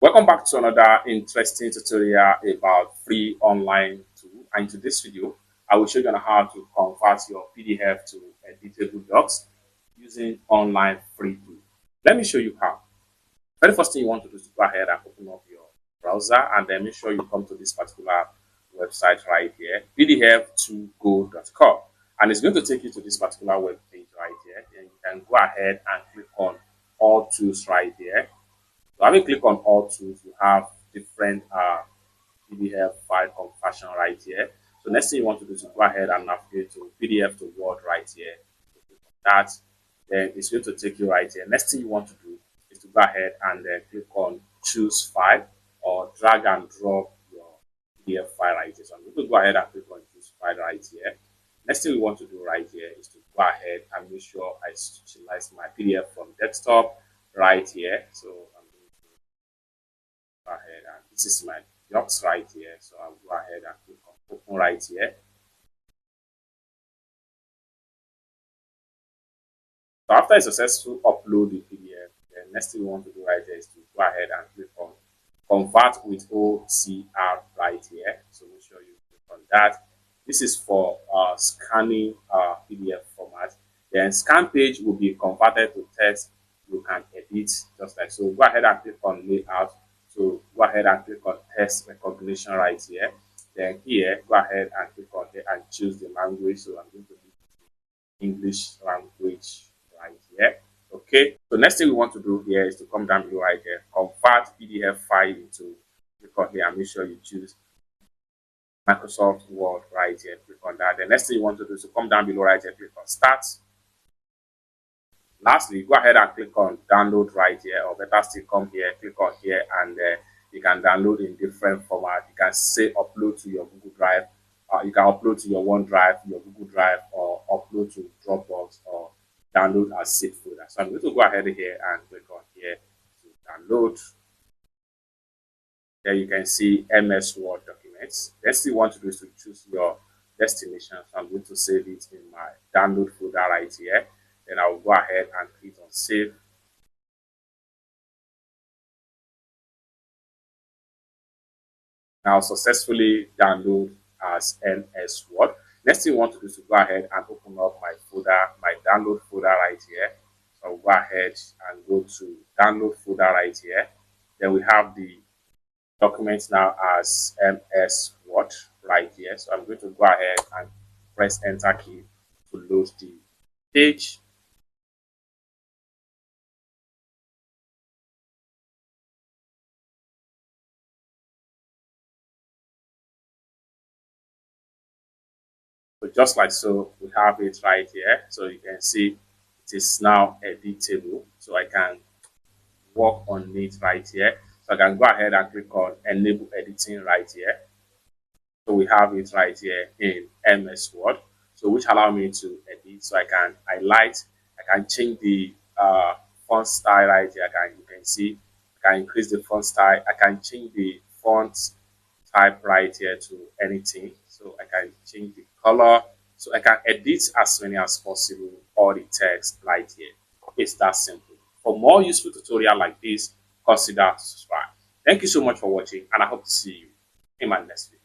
Welcome back to another interesting tutorial about free online tool. And in this video, I will show you how to convert your PDF to editable docs using online free tool. Let me show you how. Very first thing you want to do is to go ahead and open up your browser and then make sure you come to this particular website right here, pdf2go.com, and it's going to take you to this particular web page right here. And you can go ahead and click on all tools right here. So having click on all tools, you have different PDF file conversion right here. So next thing you want to do is to go ahead and navigate to PDF to Word right here. So click on that, then it's going to take you right here. Next thing you want to do is to go ahead and then click on choose file or drag and drop your PDF file right here. So I'm going to go ahead and click on choose file right here. Next thing we want to do right here is to go ahead and make sure I initialize my PDF from desktop right here. So I'm going to go ahead and this is my docs right here. So I'll go ahead and click on open right here. So after a successful upload the PDF, the next thing we want to do right here is to go ahead and click on convert with OCR right here. So make sure you click on that. This is for scanning PDF format. Then scan page will be converted to text. You can edit just like so. Go ahead and click on layout. So go ahead and click on text recognition right here. Then here, go ahead and click on here and choose the language. So I'm going to use English language right here. Okay. So next thing we want to do here is to come down below right here, convert PDF file into. Click on here and make sure you choose Microsoft Word right here. Click on that. The next thing you want to do is to come down below right here, click on start. Lastly, go ahead and click on download right here, or better still come here, click on here, and you can download in different formats. You can say upload to your Google Drive, you can upload to your OneDrive, your Google Drive, or upload to Dropbox, or download as zip folder. So I'm going to go ahead here and click on here to download. There you can see MS Word documents. Next thing you want to do is to choose your destination. So I'm going to save it in my download folder right here. Then I'll go ahead and click on save. Now successfully download as MS Word. Next thing you want to do is to go ahead and open up my folder, my download folder right here. So I'll go ahead and go to download folder right here. Then we have the documents now as MS Word right here. So I'm going to go ahead and press enter key to load the page. So just like so, we have it right here. So you can see it is now editable. So I can work on it right here. So I can go ahead and click on enable editing right here. So we have it right here in MS Word. So which allow me to edit. So I can highlight, I can change the font style right here. You can see I can increase the font style. I can change the font type right here to anything. So I can change the color. So I can edit as many as possible all the text right here. It's that simple. For more useful tutorial like this, consider to subscribe. Thank you so much for watching, and I hope to see you in my next video.